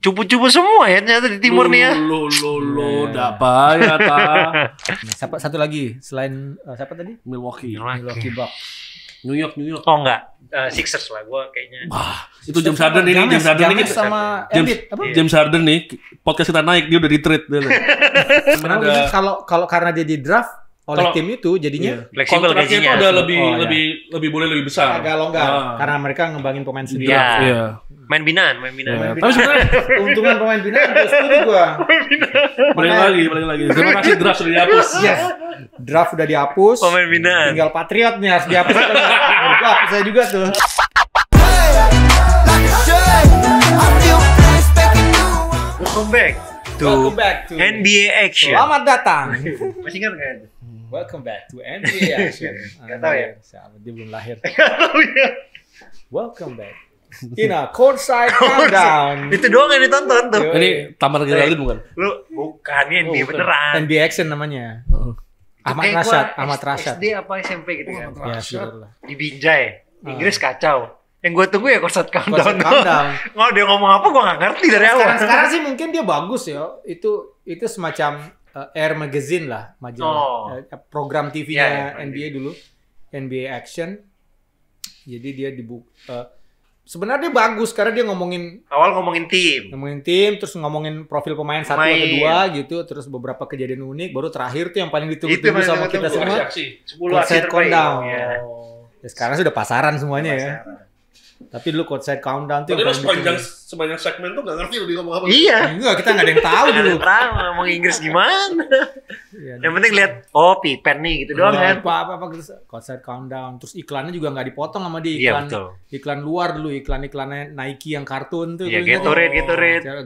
cupu-cupu semua ya ternyata di timur nih ya. Udah apa ya ta? Nah, siapa satu lagi selain siapa tadi? Milwaukee Bucks. New York Oh enggak, Sixers lah gue kayaknya. Wah, itu James Harden ini sama Embiid apa? James Harden nih podcast kita naik dia udah di trade dia. Sebenarnya kalau karena dia di draft oleh tim itu jadinya fleksibel kontraknya gajinya. itu udah lebih boleh lebih besar. Agak longgar karena mereka ngembangin pemain sendiri. Iya. Main binaan. Tapi sebenarnya keuntungan pemain binaan itu setuju gua. balik lagi. Terima kasih draft sudah dihapus. Yes. Draft udah dihapus. Pemain binaan. Tinggal Patriot nih harus dihapus. Gua hapus saya juga tuh. Welcome back to NBA Action. Selamat datang. Masih ingat nggak? Welcome back to NBA Action. Nggak tahu ya? Dia belum lahir. Welcome back. Courtside Countdown. Itu doang yang ditonton tuh. Ini Tamar Geraldine bukan? Lu bukan ini NBA beneran. NBA Action namanya. Ahmad Rashad. SD apa SMP gitu kan? Ya, sudah. Di Binjai. Inggris kacau. Yang gue tunggu ya Courtside Countdown. Nggak dia ngomong apa gue nggak ngerti dari awal. Sekarang sih mungkin dia bagus ya. Itu semacam Air Magazine lah, majalah program TV-nya NBA dulu, NBA Action. Jadi dia sebenarnya bagus karena dia ngomongin tim, terus ngomongin profil pemain satu atau dua gitu, terus beberapa kejadian unik, baru terakhir tuh yang paling ditunggu-tunggu sama kita semua, 10 Courtside Countdown. Ya. Ya, sekarang sudah pasaran semuanya ya. Tapi dulu Courtside Countdown tuh sepanjang segmen tuh nggak ngerti lu dia ngomong apa. Iya. Enggak, kita nggak ada yang tahu dulu. Nggak tahu ngomong Inggris gimana. Iya, yang penting lihat pipen nih gitu doang kan. Apa gitu. Courtside Countdown. Terus iklannya juga nggak dipotong sama dia. Iya, betul. Iklan luar dulu, iklannya Nike yang kartun tuh. Iya,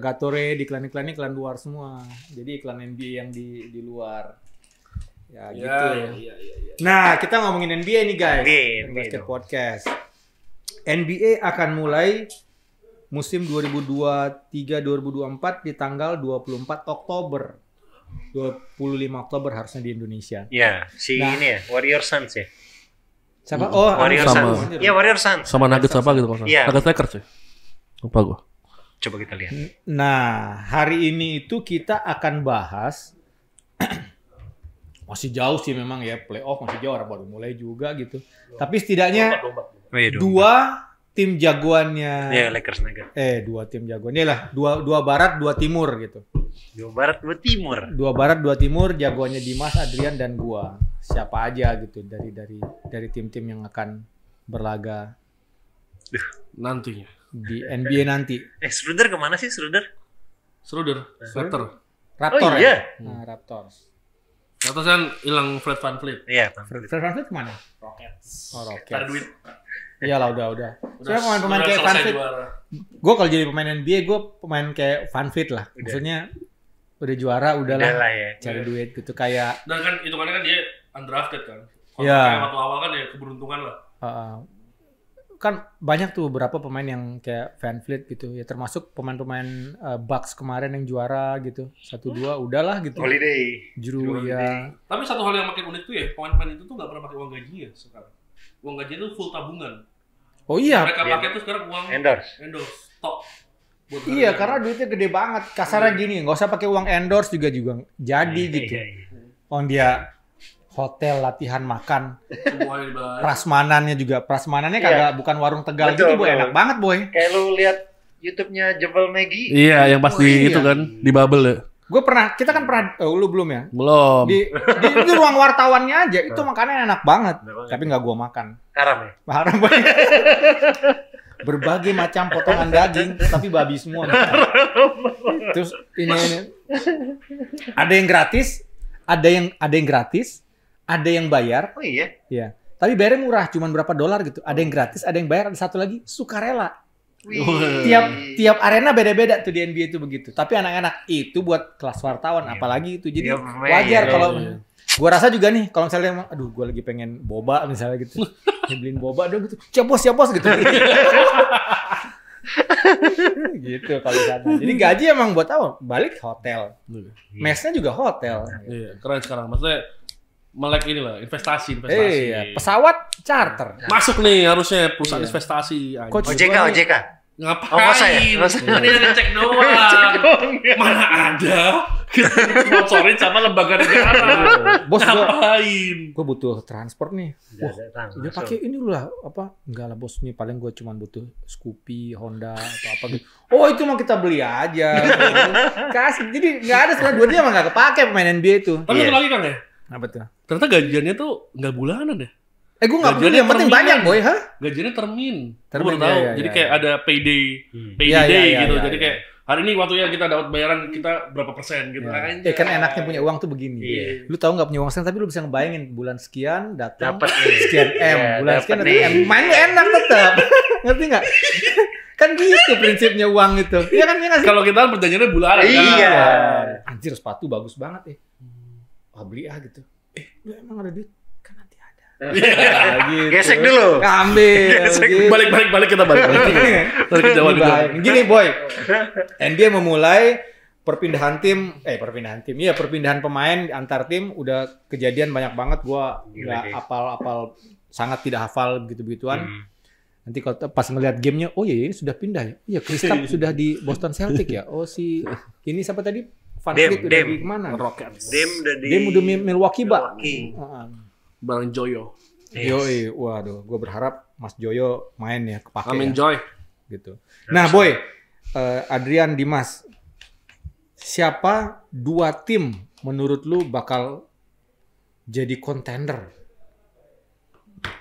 Gatorade. Iklan luar semua. Jadi iklan NBA yang di luar. Ya gitu ya. Iya. Nah, kita ngomongin NBA nih guys. NBA Basket Podcast. NBA akan mulai musim 2023-2024 di tanggal 24 Oktober. 25 Oktober harusnya di Indonesia. Iya, ini ya, Warrior Suns ya. Siapa? Warrior sama. Suns. Iya, Warrior Suns. Sama Nuggets apa gitu kalau Iya. Nuggets Lakers ya. Lupa gua. Coba kita lihat. Nah, hari ini itu kita akan bahas masih jauh sih memang ya, playoff masih jauh, baru mulai juga gitu. Tapi setidaknya dua tim jagoannya. Iya, Lakers Nuggets. Dua tim jagoannya lah, dua barat, dua timur gitu. Dua barat, dua timur. Dua barat, dua timur, jagoannya Dimas, Adrian dan gua. Siapa aja gitu dari tim-tim yang akan berlaga Nantinya di NBA nanti. Schroeder kemana sih Schroeder? Raptor. Raptor iya. Nah, Raptors. Raptor kan hilang Fred VanVleet. Iya, Fred VanVleet kemana? Rockets. Oh, Rockets. Ada duit. Iyalah udah. Soalnya pemain kayak VanVleet. Gue kalau jadi pemain NBA, gue pemain kayak VanVleet lah. Maksudnya udah juara, udahlah ya. Cari duit gitu kayak. Dan kan hitungannya kan dia undrafted kan. Iya. Kayak waktu awal kan ya keberuntungan lah. Kan banyak tuh beberapa pemain yang kayak VanVleet gitu ya, termasuk pemain-pemain Bucks kemarin yang juara gitu 1-2 udahlah gitu. Holiday. Drew ya. Tapi satu hal yang makin unik tuh ya, pemain-pemain itu tuh nggak pernah pakai uang gaji ya sekarang. Uang gaji itu full tabungan. Oh iya. Mereka pakai tuh sekarang uang endorse. Top. Iya, karena duitnya gede banget. Kasarnya gini, nggak usah pakai uang endorse juga jadi gitu. Dia hotel, latihan, makan, prasmanannya kagak bukan warung Tegal gitu, boy. Enak banget, boy. Kayak lu lihat YouTube-nya Jebel Maggie. Iya, yang pasti itu kan di bubble ya. Kita kan pernah, lu belum ya? Belum. Di ruang wartawannya aja, itu makannya enak banget. Tapi nggak gua makan. Haram ya? Haram banget. Berbagai macam potongan daging, tapi babi semua. Terus ini ada yang gratis, ada yang gratis. Ada yang bayar. Oh iya? Iya. Tapi bayarnya murah, cuman berapa dolar gitu. Ada yang gratis, ada yang bayar, ada satu lagi sukarela. Tiap arena beda-beda tuh di NBA itu begitu. Tapi anak-anak itu buat kelas wartawan, apalagi itu. Jadi wajar kalau gua rasa juga nih, kalau misalnya gua lagi pengen boba misalnya gitu. Beliin boba dong gitu. Siap bos gitu. Gitu kalau sana. Jadi gaji emang buat apa? Balik hotel. Mesnya juga hotel. Iya, keren sekarang. Maksudnya melek inilah investasi. Iya, pesawat charter. Masuk nih harusnya perusahaan investasi. OJK. Ngapain? Oh, nggak usah. Ini ngecek doang. Mana ada? Sponsorin sama lembaga negara. Bos, Ngapain? gue butuh transport nih. Wah, udah Langsung. pakai ini lah apa? Enggak lah bos, nih paling gue cuma butuh Scoopy, Honda atau apa gitu. Oh itu mah kita beli aja. Kasih. Jadi nggak ada setelah 2 dia mah nggak kepake pemain NBA itu. Tapi satu lagi Kang ya. Apa tuh? Ternyata gajiannya tuh nggak bulanan ya. Gue nggak peduli, Gajiannya yang penting per banyak minggu. boy, ha? Gajiannya termin. Termin, Gue baru tahu. iya, Jadi iya, kayak iya. ada payday Iya, day iya, gitu. iya, Jadi iya. kayak hari ini waktunya kita dapat bayaran kita berapa persen gitu. Ya. Kan enaknya punya uang tuh begini. Iya. Lu tahu nggak punya uang sekarang, tapi lu bisa ngebayangin bulan sekian datang Dapat nih. sekian M, Iya, bulan dapat sekian nih. datang M. Main lu enak tetap. Ngerti nggak? Kan gitu prinsipnya uang itu. Iya kan, iya nggak sih? Kalau kita perjanjiannya bulanan. Iya. Kan? Anjir sepatu bagus banget Wah beli gitu. Lu emang ada duit? Kan nanti ada. Gitu. Gesek dulu. Ambil. Gesek. gitu. Balik kita balik. Balik ke Jawa dulu. Gini boy, NBA memulai perpindahan tim. Iya perpindahan pemain antar tim udah kejadian banyak banget. Gua Gila, nggak deh. apal sangat tidak hafal begitu-begituan. Hmm. Nanti kalau pas ngelihat gamenya, oh iya ini sudah pindah ya. Iya, Kristaps sudah di Boston Celtics ya. Oh si ini siapa tadi? Van Fleet udah Dem. di mana? Rockets. Dem udah di Dia udah Milwaukee, Pak. Milwaukee. Bareng Joyo. Yoi, waduh, gue berharap Mas Joyo main ya, kepake Amin ya, Joy. gitu. Nah, boy, Adrian, Dimas, siapa 2 tim menurut lu bakal jadi contender?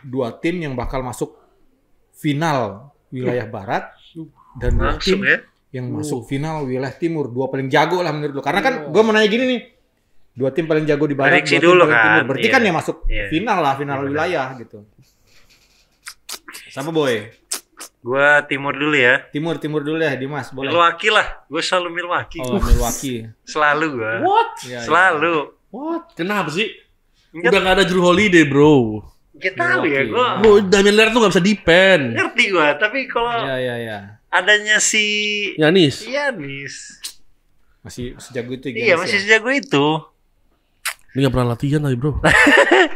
2 tim yang bakal masuk final wilayah barat dan 2 tim Langsung ya. yang masuk final wilayah timur. 2 paling jago lah menurut lu. Karena kan gue mau nanya gini nih, 2 tim paling jago di barat, Prediksi 2 tim dulu paling kan. timur. Berarti Iya. kan yang masuk Iya. final lah, final Iya. wilayah gitu. Sama boy? Gua timur dulu ya. Timur dulu ya, Dimas, boleh. Milwaukee lah. Gue selalu Milwaukee. Oh, Milwaukee. Selalu gua. What? Ya, Selalu. What? Kenapa sih? Nggak, Udah gak ada Drew Holiday, bro. nggak tahu ya Milwaukee. gua. Bro, Damian Lillard tuh gak bisa depend. Ngerti gua, tapi kalau Ya. adanya si Yanis. Yanis. Masih sejago itu Iya, Giannis masih ya? sejago itu. Dia gak pernah latihan lagi, bro.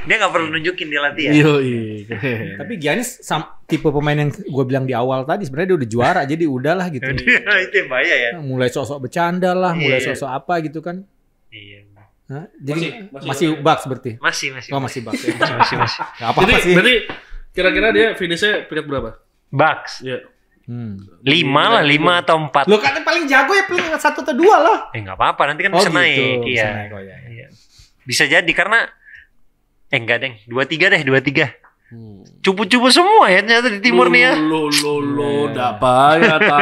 Dia nggak perlu nunjukin dia latihan. Iya. Tapi Giannis tipe pemain yang gue bilang di awal tadi sebenarnya dia udah juara jadi udahlah gitu. Itu yang bahaya ya. Mulai sosok bercanda lah, mulai Iya. sosok apa gitu kan. Iya. Hah? Jadi Masih- masih Bucks berarti. Masih. Oh masih Bucks ya. Masih. Gak apa-apa Jadi, sih. berarti kira-kira dia finishnya peringkat berapa? Bucks. Iya. 5 atau 4. Lo kan yang paling jago ya paling 1 atau 2 lah. Nggak apa-apa, nanti kan bisa naik. Bisa Iya. naik, oh, iya. Iya. Bisa jadi karena enggak deng, 2-3 deh, 2-3. Cupu-cupu semua ya ternyata di timur nih ya. Lo, apa ya, ta?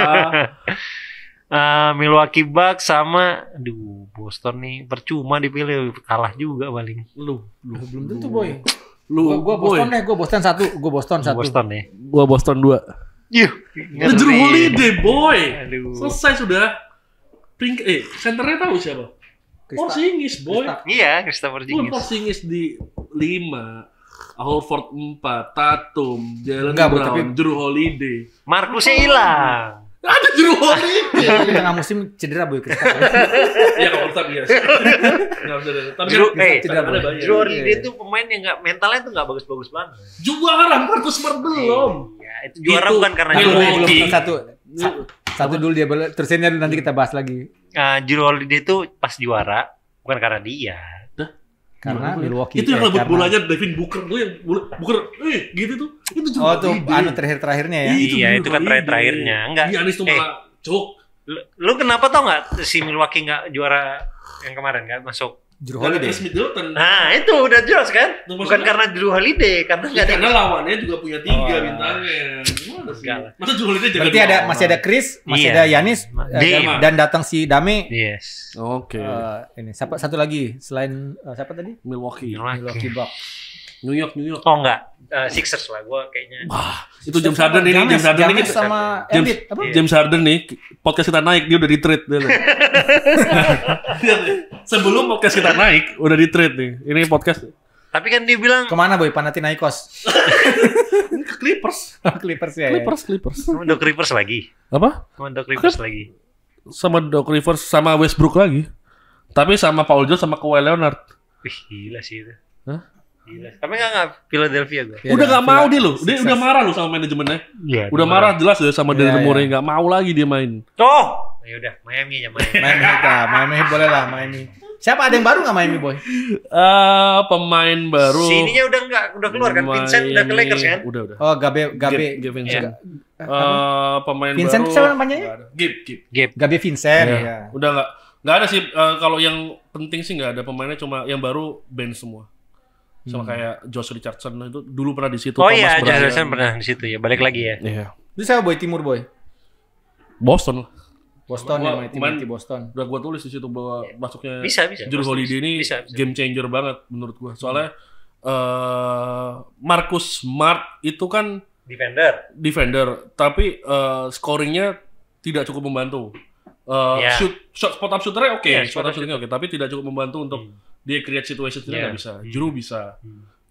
Milwaukee Bucks sama Boston nih percuma dipilih, kalah juga paling. Lu. Belum tentu boy. Lu, Gue Boston deh, gue Boston 1. Gue Boston 1. Boston ya. Gua Boston 2. Yuh. Itu Drew Holiday, boy. Aduh. Selesai sudah. Senternya tahu siapa? Porzingis, boy. Iya, Christopher Lu Porzingis. Porzingis di 5, Horford 4, Tatum, Jalen Enggak, Brown, tapi- Drew Holiday. Marcusnya hilang. Ada Drew Holiday. Di tengah musim cedera boy Kristaps. Iya, kalau Horford iya. Enggak bisa deh. Tapi Drew, kan cedera, ada Boy. banyak. Drew Holiday itu pemain yang mentalnya tuh nggak bagus-bagus banget. Juara Marcus Smart belum. Iya, itu juara Itu- bukan karena itu Drew belum. Holiday. Satu dulu dia terusinnya dulu nanti kita bahas lagi. Drew Holiday itu pas juara bukan karena dia. Karena Gimana? Milwaukee. Itu yang rebut karena- bolanya Devin Booker tuh yang Booker gitu tuh. Itu Drew Oh tuh Holiday. anu terakhir-terakhirnya ya. Itu Iya, Drew itu kan Holiday. terakhir-terakhirnya. Enggak. Giannis tuh malah cok. Lu kenapa tau nggak si Milwaukee nggak juara yang kemarin nggak masuk? Drew Karena Holiday. Chris Middleton. Nah itu udah jelas kan? Tuh, Bukan maksudnya- karena Drew Holiday, karena Ya, nggak ada. karena lawannya juga punya 3 Oh. bintangnya. Gimana sih? Enggak lah. Masa Drew Holiday jaga Berarti masih ada Chris, masih Iya. ada Giannis, Dame. dan datang si Dame. Yes. Oke. Ini siapa satu lagi selain siapa tadi? Milwaukee. Milwaukee Bucks. New York. Oh enggak, Sixers lah gue kayaknya. Itu James Harden ini, James Harden ini James sama James, Embiid apa? Iya. James Harden nih podcast kita naik dia udah di trade dia. Sebelum podcast kita naik udah di trade nih. Ini podcast Tapi kan dia bilang Kemana boy? Panathinaikos. ke Clippers. Clippers ya. Clippers. sama Doc Rivers lagi. Apa? Sama Doc Rivers lagi. Sama Doc Rivers sama Westbrook lagi. Tapi sama Paul George sama Kawhi Leonard. Wih gila sih itu. Hah? Tapi enggak Philadelphia gue. Ya, Udah nggak mau dia loh. Dia sukses. udah marah loh sama manajemennya. Iya. Udah marah jelas deh sama Daryl Iya, Morey, iya. nggak mau lagi dia main. Oh, ya udah Miami aja Miami. Miami Heat boleh lah Miami. Siapa ada yang baru nggak Miami boy? Pemain baru. Sininya udah keluar kan? Vincent udah ke Lakers kan? Udah. Oh Gabe Gabe Vincent. Pemain Vincent baru. siapa namanya? Gabe. Gabe Vincent Iya. ya. Udah nggak ada sih. Kalau yang penting sih nggak ada pemainnya, cuma yang baru bench semua. Sama kayak Josh Richardson itu dulu pernah di situ. Oh Thomas iya, Bryant. Jason pernah di situ ya. Balik lagi ya. Iya. Itu siapa boy timur boy? Boston lah. Boston Gua ya kemarin- tim Boston. Udah gua tulis di situ bahwa masuknya Bisa. Jrue Holiday ini Bisa. game changer banget menurut gua. Soalnya Marcus Smart itu kan defender, tapi scoringnya tidak cukup membantu. Ya. Spot up shooternya oke, Ya, spot up shootingnya oke, tapi tidak cukup membantu untuk dia create situation sendiri nggak bisa. Jrue bisa.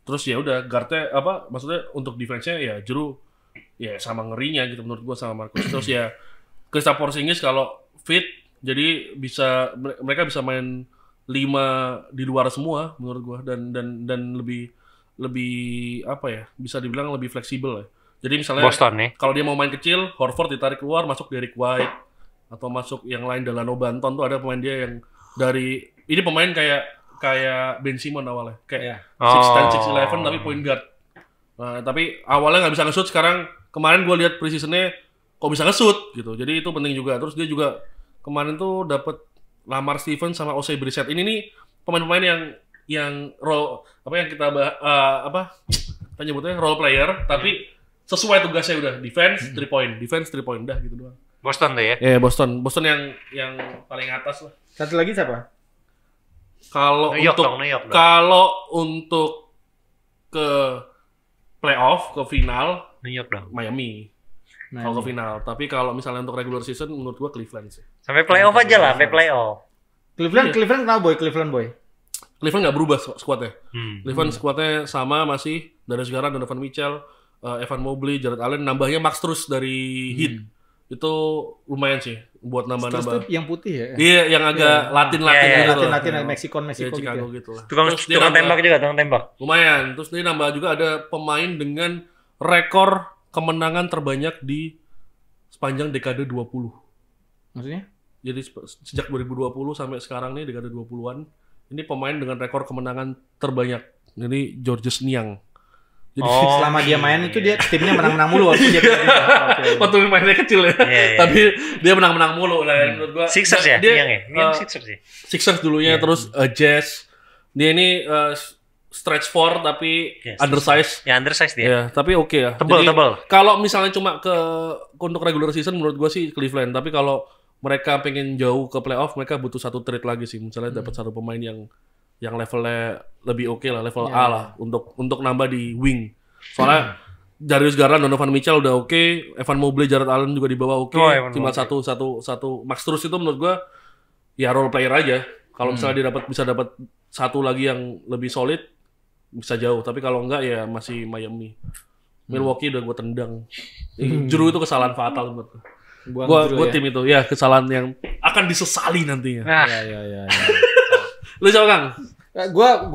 Terus ya udah guardnya maksudnya untuk defense-nya ya Jrue ya sama ngerinya gitu menurut gua sama Marcus. Terus ya Kristaps Porzingis kalau fit jadi mereka bisa main 5 di luar semua menurut gua dan lebih bisa dibilang lebih fleksibel ya. Jadi misalnya Boston nih. kalau dia mau main kecil, Horford ditarik keluar, masuk Derrick White atau masuk yang lain Delano Banton tuh ada pemain dia yang ini pemain kayak Ben Simmons awalnya, kayak 6'10", 6'11" tapi point guard. Nah, tapi awalnya nggak bisa nge-shoot, sekarang kemarin gue lihat preseason-nya kok bisa nge-shoot gitu. Jadi itu penting juga. Terus dia juga kemarin tuh dapat Lamar Stevens sama Osei Brissett. Ini nih pemain-pemain yang role yang kita kita nyebutnya role player, tapi sesuai tugasnya udah defense 3 point dah gitu doang. Boston tuh ya. Boston yang paling atas lah. Satu lagi siapa? Kalau New York untuk dong. kalau untuk ke playoff ke final New York dong. Miami. Kalau ke final, tapi kalau misalnya untuk regular season menurut gua Cleveland sih. Sampai playoff aja lah, sampai playoff. Cleveland kenapa boy? Cleveland boy. Cleveland nggak berubah squadnya. Hmm. Cleveland squadnya sama masih Darius Garland, Donovan Mitchell, Evan Mobley, Jared Allen, nambahnya Max Strus dari Heat. Itu lumayan sih buat Terus nambah-nambah. tuh yang putih ya? Iya, yang agak Latin-Latin Iya, gitu. Latin lah. Meksiko Iya, gitu. Chicago Ya. gitu lah. Tukang Terus dia nambah- tembak juga, tukang tembak. Lumayan. Terus dia nambah juga ada pemain dengan rekor kemenangan terbanyak di sepanjang dekade 20. Maksudnya? Jadi sejak 2020 sampai sekarang nih dekade 20-an, ini pemain dengan rekor kemenangan terbanyak. Ini Georges Niang. Jadi Selama dia main itu dia timnya menang-menang mulu waktu dia pindah. waktu mainnya kecil ya. Iya. Tapi dia menang-menang mulu lah menurut gua. Sixers ya? Dia, Yang ya? Yang Sixers ya? Sixers dulunya, terus Jazz. Dia ini stretch 4 tapi Yes. undersize. Ya undersize dia. Ya, tapi oke ya. Tebal, Jadi, tebal. Kalau misalnya cuma untuk regular season menurut gua sih Cleveland, tapi kalau mereka pengen jauh ke playoff, mereka butuh satu trade lagi sih. Misalnya dapat satu pemain yang levelnya lebih oke lah, level A lah untuk nambah di wing. Soalnya Darius Garland, Donovan Mitchell udah oke, Evan Mobley, Jared Allen juga di bawah oke. Evan Tinggal satu Max Strus itu menurut gua ya role player aja. Kalau misalnya dia bisa dapat satu lagi yang lebih solid, bisa jauh. Tapi kalau enggak ya masih Miami. Milwaukee udah gua tendang. Jrue itu kesalahan fatal menurut gua. Gua tim itu ya kesalahan yang akan disesali nantinya. Nah, Ya. Lu siapa Kang? Gua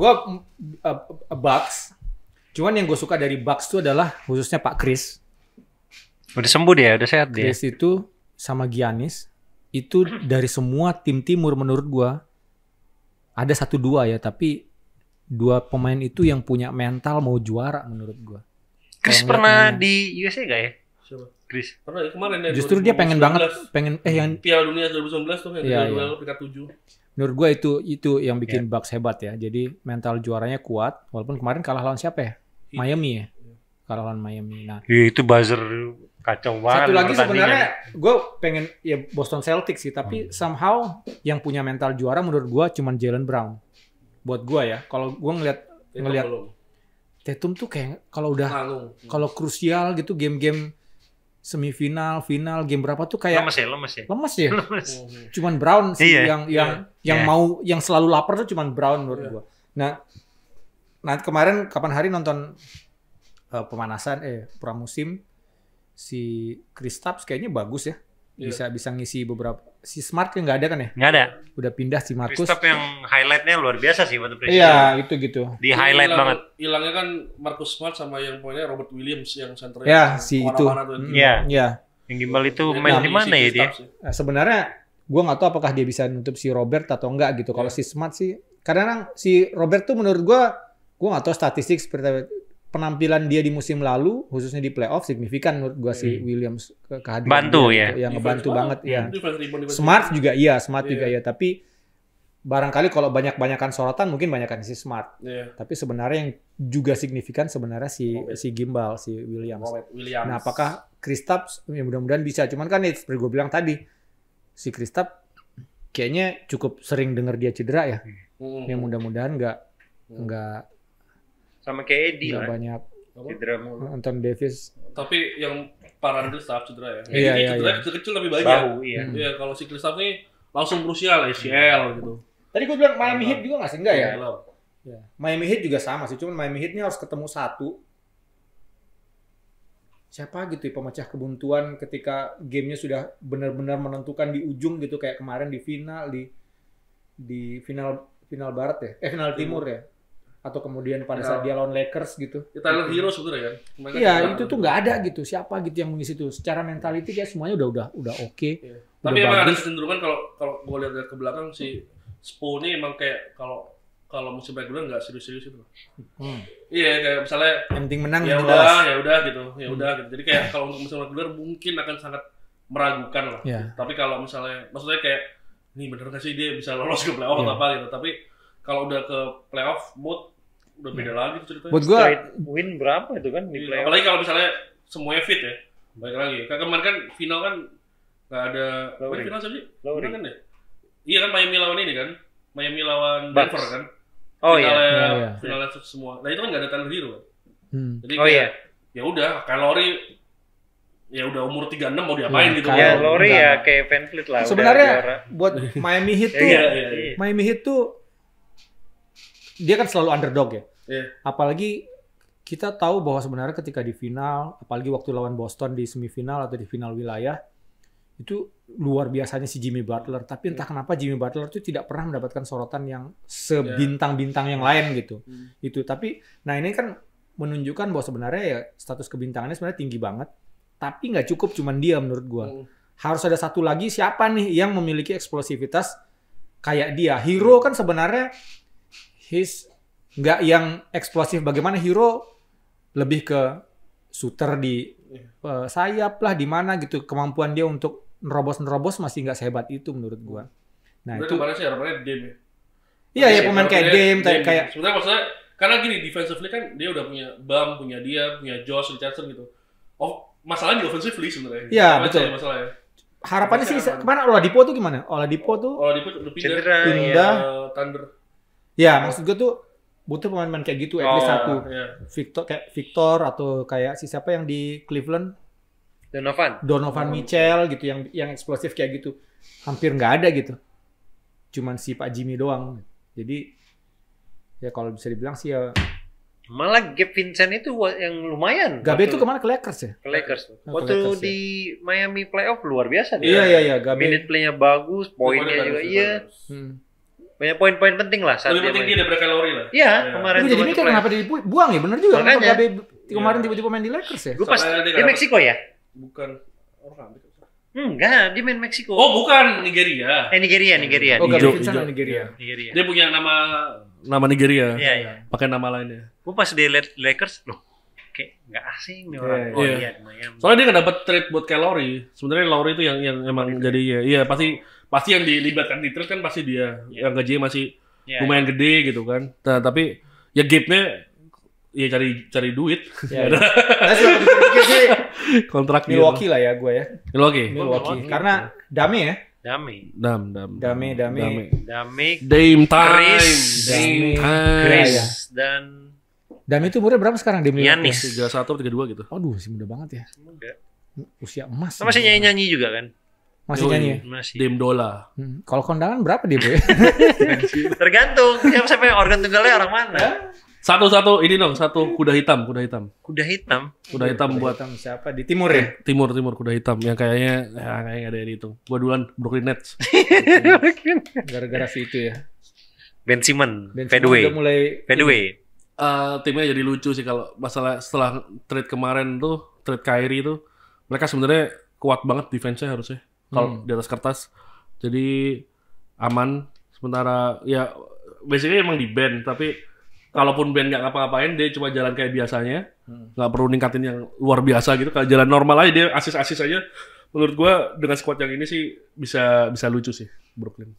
Bucks. Cuman yang gue suka dari Bucks itu adalah khususnya Pak Chris. udah sembuh dia, udah sehat dia. Chris itu sama Giannis itu dari semua tim timur menurut gua ada 1-2 ya, tapi 2 pemain itu yang punya mental mau juara menurut gua. Chris Kalau pernah ngeliat di USA gak ya? Siapa? Chris. Pernah ya kemarin ya. Justru dia pengen 2019. banget yang Piala Dunia 2019 tuh yang Iya, duel peringkat 7. menurut gua itu yang bikin Bucks hebat ya. Jadi mental juaranya kuat walaupun kemarin kalah lawan siapa ya? Miami ya. Kalah lawan Miami. Nah, Ya, itu buzzer kacau banget. satu lagi pertandingan. sebenarnya gue pengen ya Boston Celtics sih, tapi somehow yang punya mental juara menurut gue cuman Jaylen Brown. Buat gue ya, kalau gue ngelihat Tatum tuh kayak kalau udah kalau krusial gitu game-game semifinal, final, game berapa tuh kayak lemes ya. lemes ya. Cuman Brown sih Iya. yang mau yang selalu lapar tuh cuman Brown menurut gue. Nah, kemarin kapan hari nonton pemanasan pramusim si Kristaps kayaknya bagus ya. Bisa ngisi beberapa si Smart kan nggak ada kan ya? Nggak ada. Udah pindah si Marcus. Kristaps yang highlightnya luar biasa sih waktu presiden. Iya, itu gitu. Di highlight banget. Hilangnya kan Marcus Smart sama yang poinnya Robert Williams yang senternya. Ya, si itu. Iya. Iya. Yang gimbal itu main di mana ya dia? Nah, sebenarnya gue nggak tahu apakah dia bisa nutup si Robert atau enggak gitu. Kalau si Smart sih, kadang si Robert tuh menurut gue nggak tahu statistik seperti penampilan dia di musim lalu, khususnya di playoff signifikan menurut gue si Williams kehadiran bantu dia, ya, gitu. Yang ngebantu banget ya. Smart juga iya, tapi barangkali kalau banyakan sorotan mungkin banyakan si Smart. Tapi sebenarnya yang juga signifikan sebenarnya si gimbal, si Williams. Nah, apakah Kristaps ya mudah-mudahan bisa. Cuman kan seperti gue bilang tadi, si Kristaps kayaknya cukup sering dengar dia cedera ya. Yang mudah-mudahan nggak sama kayak Eddie lah. Banyak cedera mulu. Anthony Davis. Tapi yang parah Kristaps cedera ya. Iya, ini cedera kecil-kecil lebih banyak. Bahu, iya. Iya, kalau si Kristaps nih langsung krusial ACL gitu. Tadi gue bilang Miami Heat juga nggak sih? Enggak ya? Ya. Miami Heat juga sama sih. Cuman Miami Heat ini harus ketemu satu. Siapa gitu ya pemecah kebuntuan ketika gamenya sudah benar-benar menentukan di ujung gitu kayak kemarin di final di final barat ya, final timur ya, atau kemudian pada saat dia lawan Lakers gitu. Tyler Hero sebenarnya kan. Iya itu tuh nggak ada gitu. Siapa gitu yang mengisi itu? Secara mentality kayak semuanya udah oke. Iya. Tapi emang ada kecenderungan kalau gue lihat ke belakang si Spo ini emang kayak kalau musim reguler nggak serius-serius itu. Iya kayak misalnya yang penting menang ya udah gitu. Jadi kayak kalau untuk musim reguler mungkin akan sangat meragukan lah. Tapi kalau misalnya maksudnya kayak ini bener nggak sih dia bisa lolos ke playoff atau apa gitu. Tapi kalau udah ke playoff mode udah beda lagi tuh ceritanya. Buat gua win berapa itu kan di playoff. Apalagi kalau misalnya semuanya fit ya. Baik lagi. Kan kemarin kan final kan nggak ada final siapa sih? Kan ya? Iya kan Miami lawan ini kan. Miami lawan Denver kan. Oh iya. Finalnya semua. Nah itu kan nggak ada Tyler Hero kan. Jadi ya udah Kalori ya udah umur 36 mau diapain gitu. Ya Lowry ya kayak Van Fleet lah. Sebenarnya buat Miami Heat tuh Miami Heat tuh dia kan selalu underdog ya. Apalagi kita tahu bahwa sebenarnya ketika di final, apalagi waktu lawan Boston di semifinal atau di final wilayah, itu luar biasanya si Jimmy Butler. Tapi entah kenapa Jimmy Butler itu tidak pernah mendapatkan sorotan yang sebintang-bintang yang lain gitu. Itu tapi, nah ini kan menunjukkan bahwa sebenarnya ya status kebintangannya sebenarnya tinggi banget. Tapi nggak cukup cuman dia menurut gua. Harus ada satu lagi siapa nih yang memiliki eksplosivitas kayak dia. Hero kan sebenarnya nggak yang eksplosif. Bagaimana Hero lebih ke shooter di sayap lah di mana gitu. Kemampuan dia untuk nerobos masih nggak sehebat itu menurut gua. Nah itu kemarin sih harapannya Dame ya. Iya ya pemain kayak Dame kayak. Sebenarnya maksudnya karena gini defensively kan dia udah punya Bam, punya dia, punya Josh Richardson gitu. Oh masalahnya di offensively sebenarnya. Iya betul. Masalahnya. Harapannya sih kemana Oladipo tuh gimana? Oladipo tuh udah pindah Thunder. Ya maksud gue tuh butuh pemain-pemain kayak gitu, at least satu. Victor atau kayak si siapa yang di Cleveland? Donovan Mitchell gitu yang eksplosif kayak gitu. Hampir nggak ada gitu. Cuman si Pak Jimmy doang. Jadi ya kalau bisa dibilang sih ya malah Gabe Vincent itu yang lumayan. Gabe itu kemana ke Lakers ya? Ke Lakers. Waktu di Miami playoff luar biasa dia. Iya. Gabe. Minute play-nya bagus, poinnya juga iya. Banyak poin-poin penting lah saat lebih penting dia daripada Kalori lah. Iya, kemarin. Jadi mikir kenapa dibuang ya? Bener juga. Kenapa Gabe kemarin tiba-tiba main di Lakers ya? Gue pas di Meksiko ya? Bukan orang Amerika. Enggak, dia main Meksiko. Oh, bukan Nigeria. Nigeria. Oh, Gabe Vincent Nigeria. Dia punya nama Nigeria. Iya. Pakai nama lainnya. Gue pas di Lakers, loh, kayak nggak asing nih orang. Oh iya, lumayan. Soalnya dia nggak dapat trade buat Kalori. Sebenarnya Lowry itu yang emang jadi ya pasti yang dilibatkan di trade kan pasti dia. Yang gajinya masih lumayan gede gitu kan. Nah, tapi ya Gabe-nya ya cari duit. Nah, pikir sih kontrak Milwaukee lah ya gue ya. Milwaukee. Karena Dame ya. Dame Chris dan Dame itu umurnya berapa sekarang? Giannis 31 atau 32 gitu. Aduh, masih muda banget ya. Usia emas. Masih nyanyi juga kan? Masih nyanyi ya? Masih. Dame Dola. Kalau kondangan berapa dia, Bu? Tergantung siapa yang organ tunggalnya orang mana. Satu ini dong, satu kuda hitam. Kuda hitam. Kuda hitam buat hitam siapa di timur ya? Timur kuda hitam yang kayaknya ada yang dihitung. Gua duluan Brooklyn Nets. Gara-gara si itu ya. Ben Simmons, Ben fadeaway. Simmons udah mulai Timnya jadi lucu sih kalau masalah setelah trade kemarin tuh, trade Kyrie tuh, mereka sebenarnya kuat banget defense-nya harusnya kalau di atas kertas. Jadi aman. Sementara ya basically emang di band, tapi kalaupun band nggak ngapa-ngapain, dia cuma jalan kayak biasanya, nggak perlu ningkatin yang luar biasa gitu. Kalau jalan normal aja dia asis aja. Menurut gua dengan squad yang ini sih bisa lucu sih Brooklyn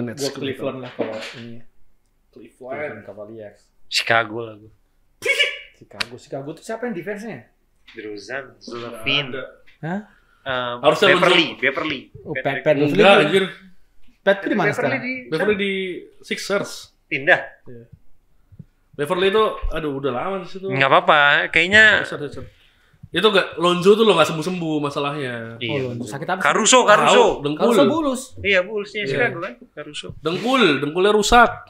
Nets. Gua Cleveland lah kalau ini. Cleveland Cavaliers. Chicago lah gue. Chicago tuh siapa yang defense-nya? DeRozan, Levine. Hah? Harusnya Beverly. Oh, Pat Enggak anjir. Pat di mana sekarang? Beverly di Sixers. Pindah. Beverly itu aduh udah lama di situ. Enggak apa-apa, kayaknya itu gak Lonzo tuh lo gak sembuh masalahnya. iya. Sakit apa? Caruso. Dengkul. Bulus. Iya, Bullsnya Chicago kan, Caruso. Dengkulnya rusak.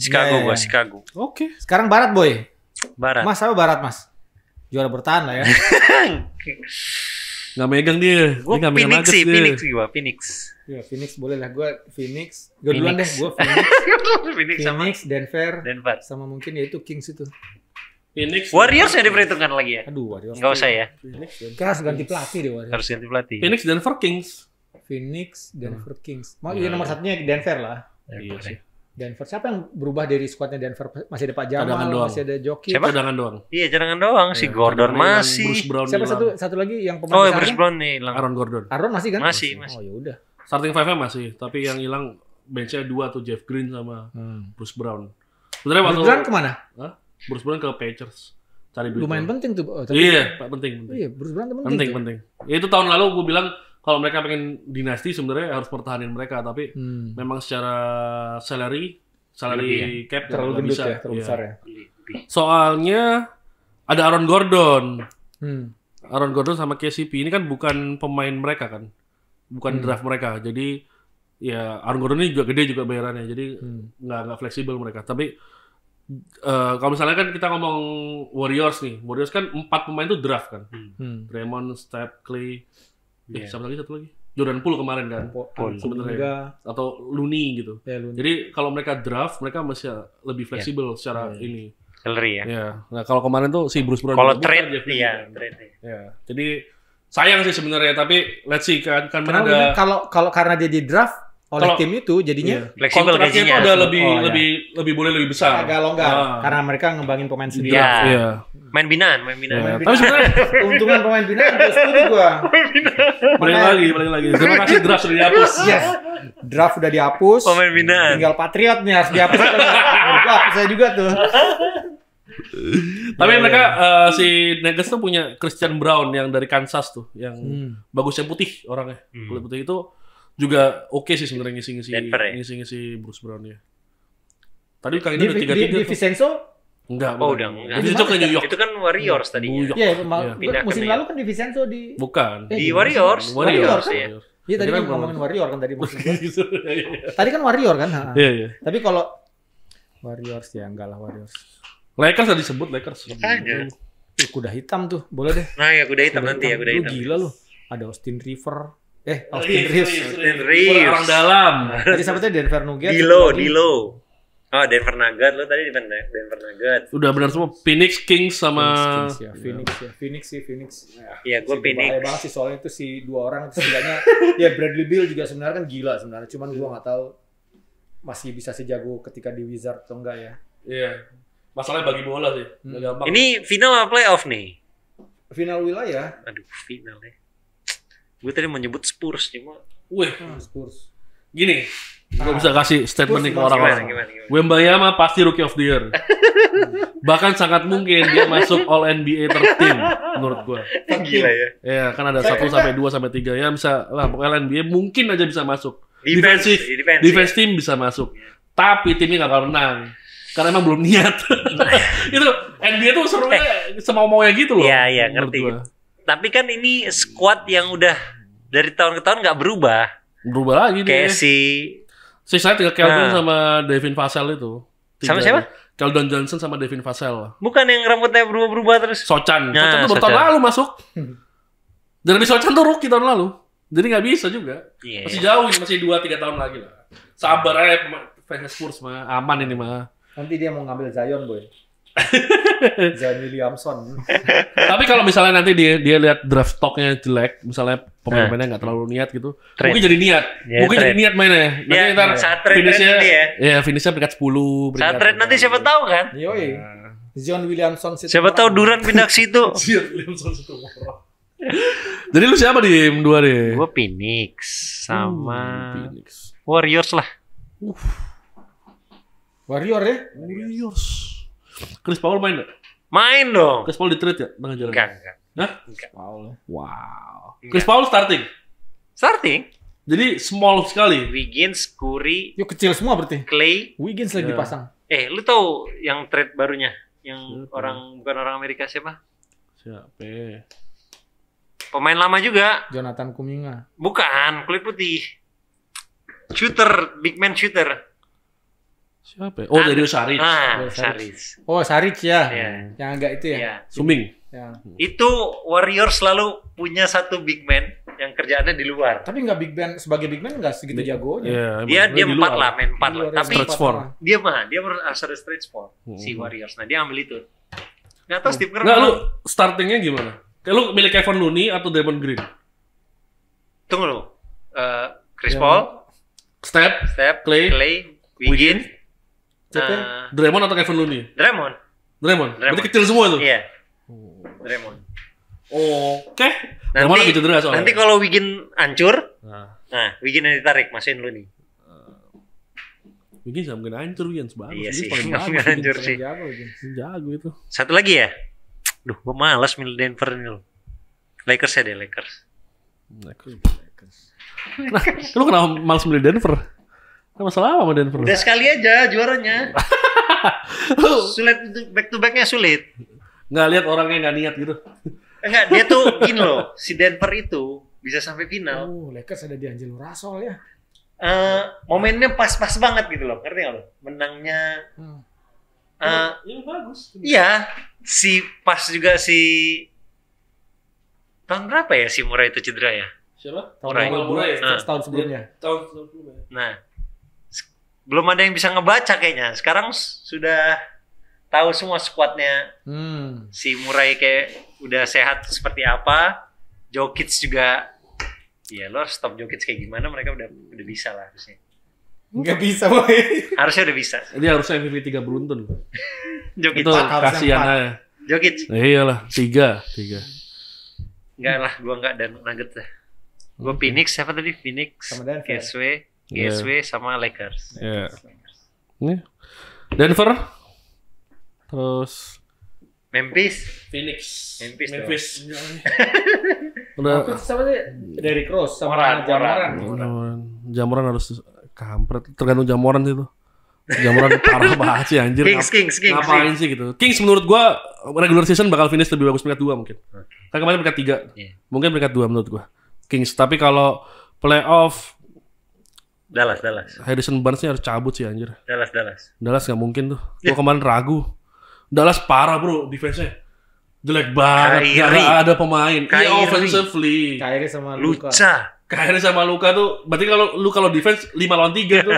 Chicago. Chicago. Oke. Sekarang Barat, Boy. Barat. Mas apa Barat, Mas? Juara bertahan lah ya. Gak megang dia. Gue Dia nggak megang Phoenix dia. Phoenix. Ya, Phoenix boleh lah. Gue Phoenix. Gue duluan deh. Gue Phoenix, Denver, sama mungkin ya itu Kings itu. Phoenix. Warriors yang diperhitungkan lagi ya? Aduh, Warriors. Enggak usah ya. Kita harus ganti pelatih deh Warriors. Harus ganti pelatih. Phoenix Denver Kings. Denver Kings. Mau iya nomor satunya Denver lah. Iya sih. Denver. Siapa yang berubah dari skuadnya Denver? Masih ada Pak Jamal, Cadangan doang. masih ada Jokic. Siapa? Cadangan doang. Iya, cadangan doang. Si Gordon masih. Bruce Brown Siapa hilang. satu lagi yang pemain Oh, besarnya? Bruce Brown nih hilang. Aaron Gordon. Aaron masih kan? Masih. Oh, ya udah. Starting five-nya masih, tapi yang hilang bench-nya 2 tuh Jeff Green sama Bruce Brown. Sebenarnya waktu Bruce Brown kemana? Hah? Bruce Brown ke Pacers. Cari duit. Lumayan penting tuh. Oh, Iya, penting. Iya, Bruce Brown tuh penting. Penting. Ya, itu tahun lalu gue bilang kalau mereka pengen dinasti sebenarnya harus pertahanin mereka, tapi memang secara salary cap Terlalu nggak gendut bisa. ya, terlalu besar ya. Soalnya ada Aaron Gordon sama KCP ini kan bukan pemain mereka kan, bukan draft mereka. Jadi ya Aaron Gordon ini juga gede juga bayarannya, jadi nggak fleksibel mereka. Tapi kalau misalnya kan kita ngomong Warriors kan 4 pemain itu draft kan, Draymond, Steph, Clay, siapa lagi satu lagi? Jordan Poole kemarin kan, sebenarnya atau Looney gitu. Ya, Looney. Jadi kalau mereka draft, mereka masih lebih fleksibel secara ini. Salary ya. Ya. Nah kalau kemarin tuh si Bruce Brown. Kalau trade, iya trade. Ya. Jadi sayang sih sebenarnya, tapi let's see kan ada kalau karena dia di draft oleh tim itu jadinya fleksibel kontraknya gajinya. itu udah lebih boleh lebih besar. Agak longgar karena mereka ngembangin pemain sendiri. Iya. Main binaan. Ya. Tapi sebenarnya keuntungan pemain binaan itu setuju gua. balik lagi. Terima kasih draft sudah dihapus. Yes. Draft udah dihapus. Pemain binaan. Tinggal Patriot nih harus dihapus. Hapus saya juga tuh. Tapi mereka si Nuggets tuh punya Christian Brown yang dari Kansas tuh, yang bagus yang putih orangnya. Kulit putih itu juga oke sih sebenarnya ngisi Bruce Brown ya. Tadi kali ini udah 3-3 di Vincenzo? Enggak. Oh, udah. Itu ke New York. Itu kan Warriors tadinya. Iya, Pindah musim ke lalu kan di Vincenzo di bukan. Di Warriors. Warriors ya. Iya, tadi kan ngomongin Warrior kan tadi musim tadi kan Warrior kan? Iya. Tapi kalau Warriors ya enggak lah Warriors. Lakers udah disebut Lakers. Makanya. Kuda hitam tuh, boleh deh. Nah, ya kuda hitam nanti ya kuda hitam. Gila lu. Ada Austin Reeves. Orang dalam. Jadi siapa Denver Nuggets. Dilo. Oh, Denver Nuggets. Lo tadi di mana? Denver Nuggets. Udah benar semua. Phoenix Kings sama Phoenix. Iya, gue Phoenix. Bahaya banget sih soalnya itu si dua orang itu setidaknya ya Bradley Beal juga sebenarnya kan gila sebenarnya. Cuman gue nggak tahu masih bisa sejago ketika di Wizard atau enggak ya. Iya. Masalahnya bagi bola sih. Gampang. Ini final apa playoff nih? Final wilayah. Aduh, final ya. Gue tadi mau nyebut Spurs cuma. Wih, Spurs. Gini, gue bisa kasih statement nih ke orang-orang. Gimana? Wembanyama pasti Rookie of the Year. Bahkan sangat mungkin dia masuk All NBA Team menurut gue. Gila ya. Ya, kan ada 1 sampai 2 sampai 3 ya bisa lah. Pokoknya NBA mungkin aja bisa masuk. Defense team bisa masuk. Tapi timnya nggak bakal menang. Karena emang belum niat. Itu NBA tuh serunya semau-maunya gitu loh. Iya, ngerti. Tapi kan ini squad yang udah dari tahun ke tahun nggak berubah. Berubah lagi kayak saya tinggal Kelvin sama Devin Vassell itu. Sama siapa? Keldon Johnson sama Devin Vassell. Bukan yang rambutnya berubah-berubah terus. Sochan Nah, tuh baru tahun lalu masuk. Dan Sochan tuh rookie tahun lalu. Jadi nggak bisa juga. Iya. Masih jauh, masih 2-3 tahun lagi lah. Sabar aja fans Spurs mah, aman ini mah. Nanti dia mau ngambil Zion, boy. Zion Williamson. Tapi kalau misalnya nanti dia lihat draft stocknya jelek, misalnya pemain-pemainnya nggak terlalu niat gitu, Trade. mungkin jadi niat. Ya, Mungkin jadi niat mainnya. Nanti Ya, ntar saat trade finishnya, nanti ya. ya finishnya peringkat 10. Saat trade nanti siapa tahu kan? Yoi. Zion Williamson Siapa tahu Durant pindah ke situ. Jadi lu siapa di M2 deh? Gue Phoenix sama Phoenix. Warriors lah. Warrior ya? Warriors. Chris Paul main nggak? Main dong. Chris Paul di trade ya tengah jalan? Enggak. Hah? Enggak. Wow. Enggak. Chris Paul starting. Starting. Jadi small sekali. Wiggins, Curry, Yuk kecil semua berarti. Clay. Wiggins lagi Ya. dipasang. Lu tahu yang trade barunya? Yang Siapa? bukan orang Amerika siapa? Siapa? Pemain lama juga. Jonathan Kuminga. Bukan, kulit putih. Shooter, big man shooter. Siapa? Oh, Darius Saric. Darius Saric. Oh, Saric ya. Iya. Yang agak itu ya. Iya. Suming. Ya. Itu Warriors selalu punya satu big man yang kerjaannya di luar. Tapi nggak big man, sebagai big man nggak segitu jagonya. Iya, Dia emang. Di 4 luar. lah, main 4 Di lah. luar Tapi stretch four. dia harus ada stretch four si Warriors. Nah, dia ambil itu. Nggak tahu Steve Kerr. Nggak, lu startingnya gimana? Kayak lu milih Kevin Looney atau Draymond Green? Tunggu lu. Chris Ya. Paul, Steph, Steph, Clay, Wiggins, Siapa? Draymond atau Kevin Looney? Draymond. Draymond. Berarti Draymond. kecil semua tuh? Iya. Draymond. Oke. Draymond lagi cedera soalnya. Nanti kalau Wiggins hancur, Nah, Wiggins yang ditarik, masukin lu nih. Wiggins nggak mungkin hancur, Wiggins bagus. Iya Wiggins sih, paling nggak bagus, mungkin hancur Wiggins. sih. Jago, Wiggins. Jago itu. Satu lagi ya? Duh, gue malas milih Denver nih lo. Lakers ya deh, Lakers. Nah, lu kenapa malas milih Denver? Ada masalah apa sama Denver? Udah sekali aja juaranya. Sulit, back to backnya sulit. Nggak lihat orangnya nggak niat gitu. Enggak, dia tuh gini loh, si Denver itu bisa sampai final. Oh, Lakers ada D'Angelo Russell ya. Momennya pas-pas banget gitu loh, ngerti nggak lo? Menangnya, Ini bagus. iya, si pas juga si tahun berapa ya si Murray itu cedera ya? Siapa? Tahun Murray. lalu, Murray. setahun sebelumnya. Tahun Nah, belum ada yang bisa ngebaca kayaknya. Sekarang sudah tahu semua skuadnya si Murray kayak udah sehat seperti apa. Jokic juga, ya lo harus stop Jokic kayak gimana, mereka udah bisa lah harusnya. Nggak bisa, boy. Harusnya udah bisa. Dia harusnya MVP 3 beruntun. Jokic. Itu harusnya kasihan 4. aja. Jokic. Iyalah, 3. Enggak lah, gua enggak dan Nuggets lah. Gua Phoenix, siapa tadi? Phoenix, Sama Denver. GSW sama Lakers. Iya. Nih. Denver. Terus Memphis. Phoenix. Memphis. Udah Aku sama sih Derrick Rose sama Moran. Jamoran harus kampret. Tergantung Jamoran sih tuh. Jamoran parah banget sih anjir. Kings. Ngapain sih gitu. Kings menurut gua regular season bakal finish lebih bagus peringkat 2 mungkin. Kan kemarin peringkat 3. Iya. Mungkin peringkat 2 menurut gua. Kings, tapi kalau playoff Dallas. Harrison Barnes-nya harus cabut sih anjir. Dallas. Dallas nggak mungkin tuh. Gua kemarin ragu. Dallas parah bro, defense-nya jelek banget. Kyrie. Gak ada pemain. Iya Kyrie. offensively. Kyrie sama Luka. Luca. Kyrie sama Luka tuh, berarti kalau defense 5 lawan 3 tuh.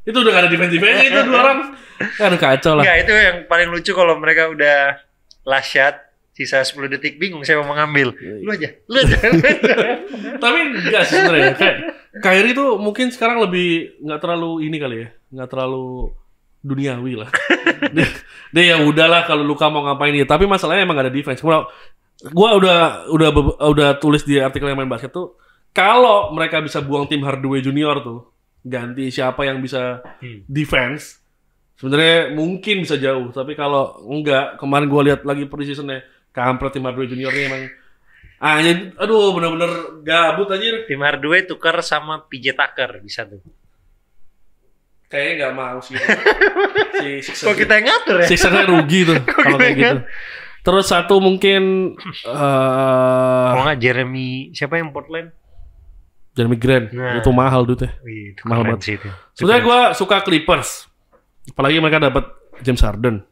Itu udah gak ada defense itu 2 orang. Aduh kacau lah. Enggak, itu yang paling lucu kalau mereka udah last shot, sisa 10 detik bingung siapa mau ngambil. Lu aja. Tapi enggak sih sebenarnya. Kayak Kyrie tuh mungkin sekarang lebih nggak terlalu ini kali ya. Nggak terlalu duniawi lah. dia ya udahlah kalau Luka mau ngapain dia. Tapi masalahnya emang gak ada defense. Gua udah tulis di artikel yang main basket tuh, kalau mereka bisa buang Tim Hardaway Junior tuh, ganti siapa yang bisa defense, sebenarnya mungkin bisa jauh. Tapi kalau enggak, kemarin gua lihat lagi preseasonnya, kampret Tim Hardaway Junior nih emang aduh bener-bener gabut anjir. Tim Hardaway tukar sama PJ Tucker bisa tuh. Kayaknya nggak mau sih. Kok kita yang ngatur ya? Sixers-nya rugi tuh kalau kayak gitu. Terus satu mungkin Kalau nggak Jeremy, siapa yang Portland? Jeremy Grant. Nah. Itu mahal duitnya. Wih, itu Mahal keren banget. sih itu. Sebenarnya gue suka Clippers. Apalagi mereka dapat James Harden.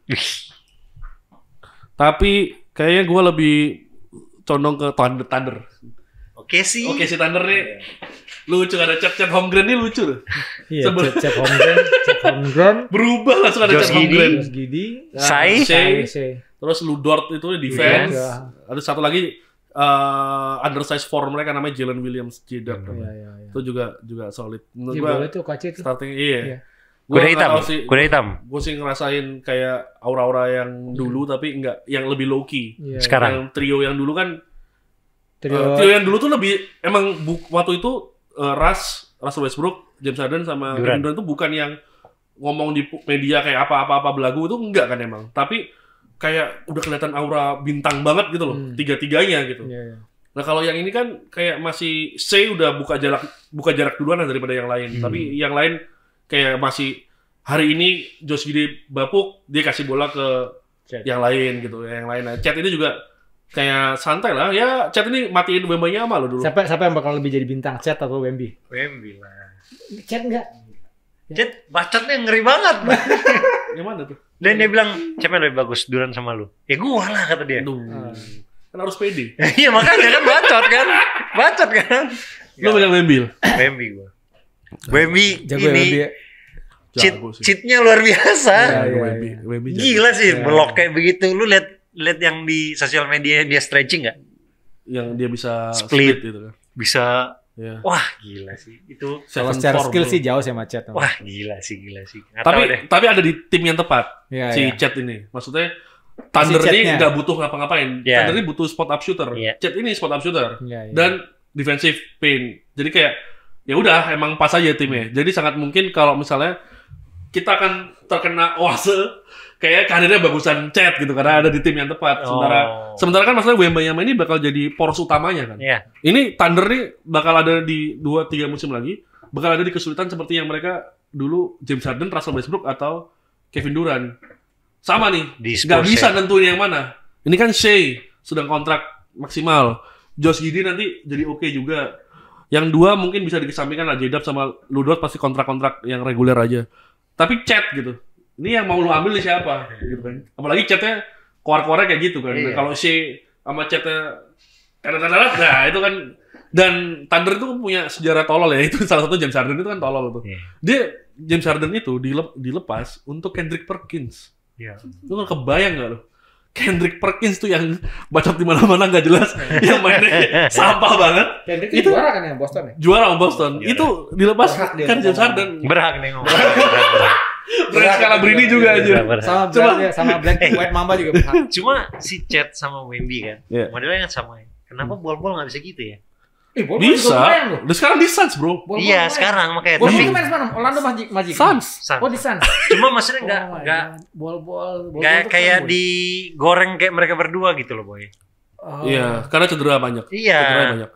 Tapi kayaknya gue lebih condong ke Thunder. Oke sih Thunder nih lucu, ada chat Holmgren nih lucu loh. Iya, chat Holmgren berubah langsung ada chat Holmgren. Josh Giddey, Shai. Terus Lu Dort itu defense. Ada satu lagi undersized form mereka namanya Jalen Williams J-Dub. Itu juga solid. Menurut gua itu KC itu. Starting iya. Kuda hitam. Gue sih ngerasain kayak aura-aura yang dulu tapi enggak yang lebih low key. Sekarang yang trio yang dulu kan trio yang dulu tuh lebih emang waktu itu Russell Westbrook, James Harden sama Kevin Durant itu bukan yang ngomong di media kayak apa-apa belagu itu enggak kan emang. Tapi kayak udah kelihatan aura bintang banget gitu loh, tiga-tiganya gitu. Nah kalau yang ini kan kayak masih Shai udah buka jarak duluan lah daripada yang lain. Tapi yang lain kayak masih hari ini Josh Giddey bapuk, dia kasih bola ke yang lain gitu. Yang lain. Nah, Chet ini juga kayak santai lah. Ya Chet ini matiin Wemby-nya sama lo dulu. Siapa yang bakal lebih jadi bintang, Chet atau Wemby? Wemby lah. Chet enggak? Chet bacotnya ngeri banget. Gimana tuh? Dan dia bilang, siapa yang lebih bagus, Durant sama lu? Ya gua lah kata dia. Kan harus pede. Iya makanya kan bacot kan. Lu pegang Wemby? Wemby gua. Wemby jago ini cheatnya luar biasa. Wemby gila sih blok kayak begitu. Lu lihat yang di sosial media dia stretching nggak? Yang dia bisa split gitu kan? Bisa. Wah gila sih itu. Kalau secara skill sih jauh sama Chet. Wah gila sih. Tapi ada di tim yang tepat si Chet ini. Maksudnya Thunder ini nggak butuh ngapa-ngapain. Thunder ini butuh spot up shooter. Chet ini spot up shooter dan defensive paint. Jadi kayak ya udah emang pas aja timnya. Jadi sangat mungkin kalau misalnya kita akan terkena oase kayak karirnya bagusan Chet gitu karena ada di tim yang tepat. Sementara kan masalah Wembanyama ini bakal jadi poros utamanya kan. Ini Thunder nih bakal ada di 2-3 musim lagi, bakal ada di kesulitan seperti yang mereka dulu James Harden, Russell Westbrook atau Kevin Durant. Sama nih, nggak bisa nentuin yang mana. Ini kan Shai sedang kontrak maksimal. Josh Giddey nanti jadi oke juga. Yang dua mungkin bisa dikesampingkan lah, J-Dub sama Lu Dort pasti kontrak-kontrak yang reguler aja. Tapi Chet gitu, ini yang mau lu ambil nih siapa? Gitu kan. Apalagi Chetnya keluar-keluarnya kayak gitu kan. Kalau Shai sama Chetnya nah itu kan. Dan Thunder itu punya sejarah tolol ya. Itu salah satu James Harden itu kan tolol tuh. Dia James Harden itu dilepas untuk Kendrick Perkins. Lu gak kebayang gak lu? Kendrick Perkins tuh yang bacot di mana-mana nggak jelas, yang mainnya sampah banget. Kendrick itu juara kan ya Boston ya? Juara sama Boston. Itu dilepas kan James Harden. Berhak nih ngomong. Brad Scalabrine juga aja. Sama Black White Mamba juga berhak. Cuma si Chet sama Wemby kan, modelnya kan sama. Kenapa bol-bol nggak bisa gitu ya? Bisa. Udah sekarang di Suns bro. Iya sekarang makanya. Tapi main mana? Orlando Magic. Suns. Oh di Suns. Cuma maksudnya nggak bol-bol. Kayak digoreng kayak mereka berdua gitu loh boy. Iya, karena cedera banyak. Iya.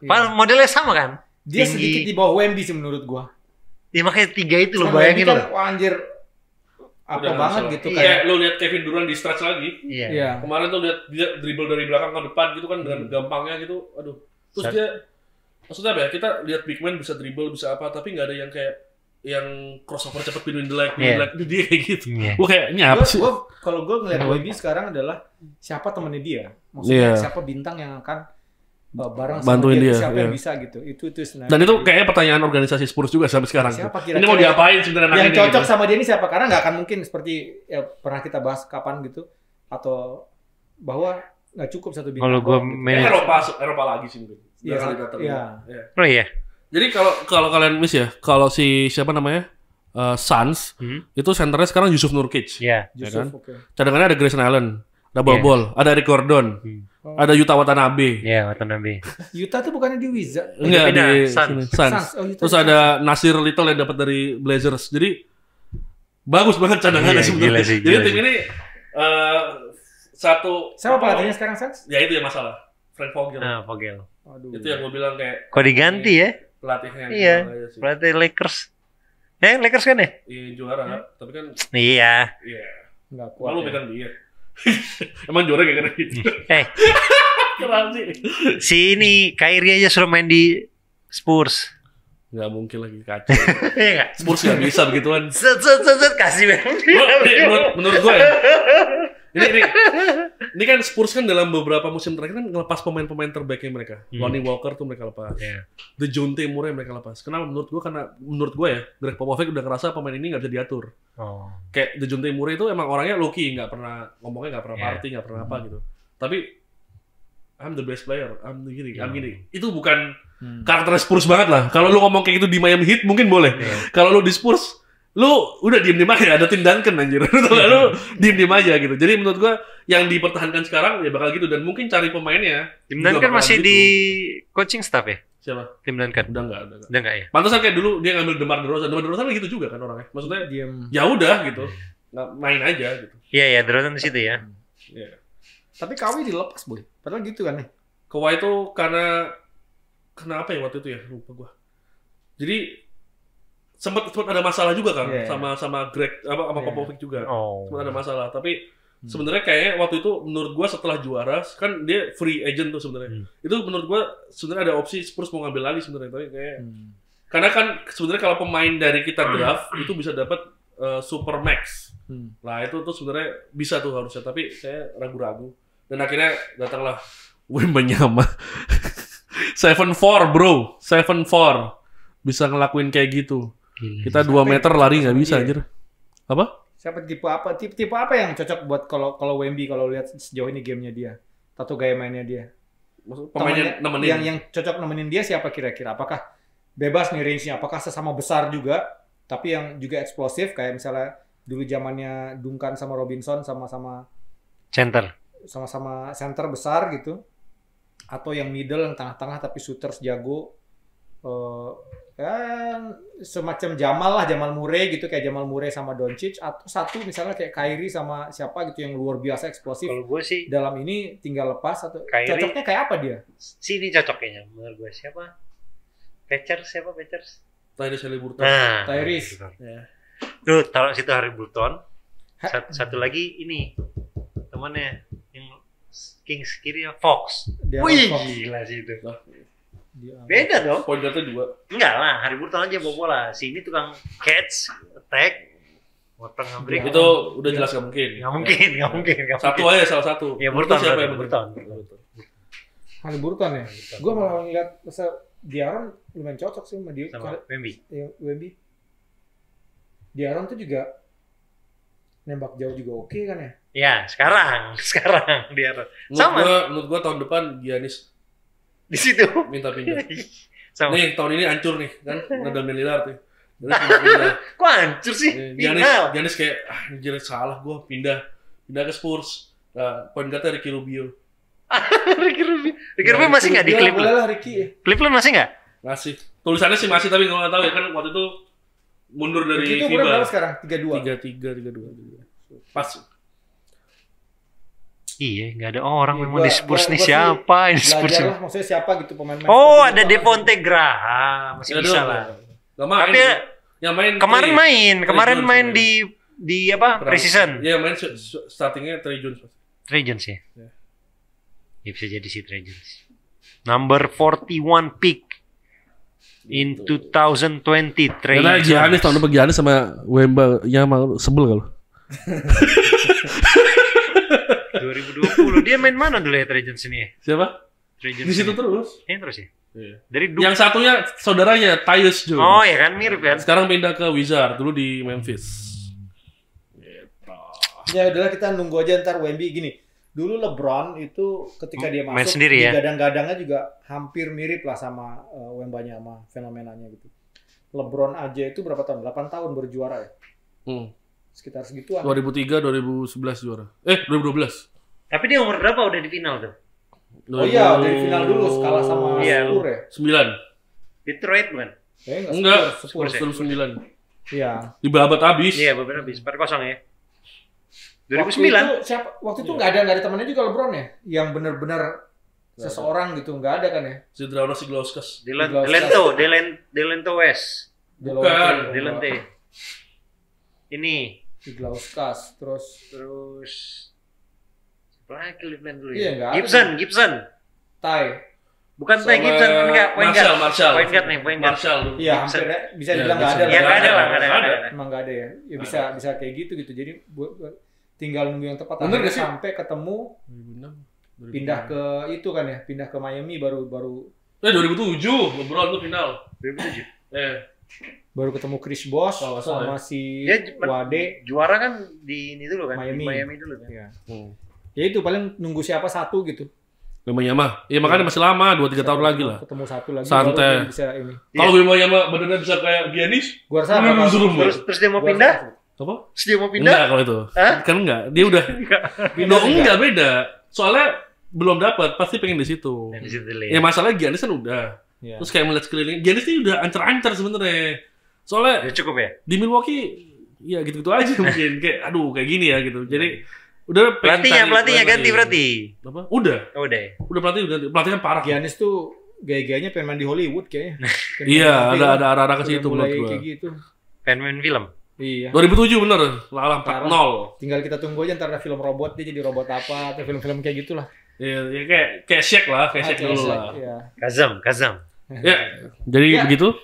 Padahal modelnya sama kan. Dia sedikit di bawah Wemby sih menurut gua. Iya makanya 3 itu lo bayangin loh. Wah anjir. Apa banget gitu kayak lo lihat Kevin Durant di stretch lagi. Iya. Kemarin tuh lihat dia dribble dari belakang ke depan gitu kan dengan gampangnya gitu. Aduh. Terus dia maksudnya apa ya? Kita lihat big man bisa dribble bisa apa tapi nggak ada yang kayak yang crossover cepet pindahin the leg, itu dia kayak gitu. Gue kayak ini apa sih? Kalau gue ngeliat Wemby sekarang adalah siapa temennya dia, maksudnya siapa bintang yang akan bareng bantuin dia, siapa yang bisa gitu. Itu sebenarnya. Dan itu kayaknya pertanyaan organisasi Spurs juga sampai sekarang. Siapa ini mau diapain sebenarnya? Yang cocok sama dia ini siapa? Karena nggak akan mungkin seperti ya pernah kita bahas kapan gitu atau bahwa nggak cukup satu bintang. Kalau gue main Eropa lagi sih mungkin. Iya. Oh iya. Jadi kalau kalian miss ya, kalau si siapa namanya Suns itu senternya sekarang Yusuf Nurkic, ya kan? Cadangannya ada Grayson Allen, double ball, ada Eric Gordon, ada Yuta Watanabe. Watanabe. Yuta tuh bukannya di Wizards? Enggak di Suns. Terus ada Nasir Little yang dapat dari Blazers. Jadi bagus banget cadangannya sebenarnya. Jadi tim ini satu. Siapa pelatihnya sekarang Suns? Ya itu ya masalah. Frank Vogel. Vogel. Aduh. Itu yang gue bilang kayak kok diganti ya pelatihnya. Iya, pelatih Lakers. Lakers kan ya? Iya juara, tapi kan iya. Enggak kuat. Malu pegang dia. Emang juara kayak gitu. Keren sih. Si ini Kyrie aja suruh main di Spurs. Nggak mungkin lagi kacau. Iya nggak? Spurs nggak bisa begituan. Set kasih Wemby. Menurut gue ya. Ini kan Spurs kan dalam beberapa musim terakhir kan ngelepas pemain-pemain terbaiknya mereka. Lonnie Walker tuh mereka lepas. DeJounte Murray mereka lepas. Kenapa? Karena menurut gue ya, Greg Popovich udah ngerasa pemain ini nggak bisa diatur. Kayak DeJounte Murray itu emang orangnya low-key, nggak pernah ngomongnya, nggak pernah party, nggak pernah apa gitu. Tapi I'm the best player, I'm gini. Itu bukan karakter Spurs banget lah. Kalau lu ngomong kayak gitu di Miami Heat mungkin boleh. Kalau lu di Spurs, lu udah diem-diem aja, ada Tim Duncan anjir. Lu diem-diem aja gitu. Jadi menurut gua yang dipertahankan sekarang ya bakal gitu, dan mungkin cari pemainnya. Tim Duncan masih gitu. Di coaching staff ya? Siapa? Tim Duncan. Udah enggak ya. Pantesan kayak dulu dia ngambil DeMar DeRozan gitu juga kan orangnya. Maksudnya diem. Ya udah gitu. Nggak main aja gitu. Iya DeRozan di situ ya. Iya. Tapi Kawhi dilepas, Boy. Padahal gitu kan nih. Kawhi itu karena apa ya waktu itu ya? Lupa gua. Jadi sempat ada masalah juga kan sama Greg sama Popovich juga. Sempat ada masalah, tapi sebenarnya kayaknya waktu itu menurut gua setelah juara kan dia free agent tuh sebenarnya. Itu menurut gua sebenarnya ada opsi Spurs mau ngambil lagi sebenarnya, tapi kayak karena kan sebenarnya kalau pemain dari kita draft itu bisa dapat super max. Lah itu tuh sebenarnya bisa tuh harusnya, tapi saya ragu-ragu. Dan akhirnya datanglah Wembanyama. 7'4 bro, 7'4 bisa ngelakuin kayak gitu. Kita 2 meter lari nggak bisa anjir. Apa? Siapa tipe apa yang cocok buat kalau Wemby kalau lihat sejauh ini gamenya dia, atau gaya mainnya dia? Pemainnya nemenin. Yang cocok nemenin dia siapa kira-kira? Apakah bebas nih range-nya? Apakah sesama besar juga, tapi yang juga eksplosif kayak misalnya dulu zamannya Duncan sama Robinson sama-sama center besar gitu? Atau yang middle, yang tengah-tengah tapi shooters jago? Semacam Jamal Murray gitu, kayak Jamal Murray sama Doncic, atau satu misalnya kayak Kyrie sama siapa gitu yang luar biasa eksplosif. Kalau gue sih dalam ini tinggal lepas, atau Kyrie, cocoknya kayak apa dia? Sini cocoknya menurut gue siapa? Pacers? Tyrese Haliburton. Tyrese. Ya. Tuh taruh situ Haliburton. Satu lagi ini temannya yang Kings kiri ya Fox. Wih gila sih itu. Beda dong. Point guard-nya 2. Enggak lah, Haliburton aja bawa bola. Sini tukang catch, attack, motong ngambil. Itu udah jelas nggak mungkin. Nggak mungkin. Satu aja salah satu. Ya Burton siapa yang Haliburton ya. Gue malah ngeliat Diaron lumayan cocok sih sama dia. Sama Wemby. Wemby. Diaron tuh juga nembak jauh juga oke kan ya? Ya sekarang Diaron. Sama. Menurut gua tahun depan Giannis di situ minta pindah. Sama. Nih tahun ini hancur nih kan, ada Lillard tuh. Kok hancur sih? Giannis kayak anjir salah gua pindah ke Spurs. Nah, point guard-nya Ricky Rubio. Ricky Rubio masih nggak di Cleveland? Boleh lah Ricky. Cleveland masih nggak? Masih. Tulisannya sih masih, tapi nggak tahu ya kan waktu itu mundur dari FIBA. Itu berapa sekarang? 32. Pas. Iya, nggak ada orang memang di Spurs nih siapa ini Spurs? Lah, maksudnya siapa gitu pemain? Oh, ada Devonte Graham, masih bisa lah. Tapi yang main kemarin main di apa? Precision. Iya, main startingnya Trey Jones ya. Ya bisa jadi sih Trey Jones. Number 41 pick in 2020 Trey Jones. Giannis tahun depan Giannis sama Wemba yang sebel kalau. 2020 dia main mana dulu ya Trey Jones ini? Siapa? Trey Jones. Di situ terus. Terus ya. Iya. Dari yang satunya saudaranya Tyus Jones. Oh ya kan mirip kan. Sekarang pindah ke Wizards, dulu di Memphis. Gitu. Ya udahlah kita nunggu aja ntar Wemby gini. Dulu LeBron itu ketika dia masuk sendiri, ya? gadang-gadangnya juga hampir mirip lah sama Wembanya sama fenomenanya gitu. LeBron aja itu berapa tahun? 8 tahun berjuara ya. Sekitar segituan. 2003 2011 juara. 2012. Tapi dia umur berapa udah di final tuh? Oh iya, dari final dulu kalah sama Spurs ya. 9. Detroit bukan? Enggak, Spurs 9. Iya. Di babak habis. Iya, babak habis. 4-0 ya. 2009. Waktu itu nggak ada temannya juga LeBron ya, yang benar-benar seseorang gitu, nggak ada kan ya? Si Draunas si Glauskas. Delento West. Bukan. Delente. Ini. Si Glauskas, terus siapa lagi Cleveland dulu ya? Iya, Gibson. Ty. Bukan Ty Gibson, enggak, point guard. Marshall. Point guard nih, point guard. Marshall. Iya, hampir bisa dibilang nggak ada. Ya nggak ada lah, nggak ada. Emang nggak ada ya. Ya bisa kayak gitu. Jadi tinggal nunggu yang tepat. Bener nggak sih? Sampai ketemu 2006. pindah ke itu kan ya, pindah ke Miami baru 2007 LeBron tuh final. 2007. baru ketemu Chris Bosh sama si Wade. Juara kan di ini dulu kan, Miami dulu kan. Ya. Ya itu paling nunggu siapa satu gitu. Wembanyama. Ya makanya masih lama, 2-3 tahun lagi lah. Ketemu satu lagi santai. Bisa ini. Kalau Wembanyama benar-benar bisa kayak Giannis, gua rasa terus dia mau pindah? Apa? Terus dia mau pindah? Enggak kalau itu. Kan enggak. Dia udah enggak beda. Soalnya belum dapat, pasti pengen di situ. Ya masalahnya Giannis kan udah. Ya. Terus kayak melihat sekeliling, Giannis ini udah ancer-ancer sebenarnya. Soalnya ya cukup ya. Di Milwaukee ya gitu-gitu aja mungkin kayak aduh kayak gini ya gitu. Jadi udah pelatihnya ganti berarti. Apa? Udah. Udah pelatih kan parah. Giannis tuh gaya-gayanya pengen main di Hollywood kayaknya. Iya, ada arah-arah ke situ menurut gua. Kayak gitu. Pengen main film. Iya. 2007 bener, lalang 4-0. Tinggal kita tunggu aja ntar ada film robot dia jadi robot apa atau film-film kayak gitulah. Iya, kayak Shaq lah, kayak Shaq dulu lah. Iya. Kazam. Ya, jadi begitu.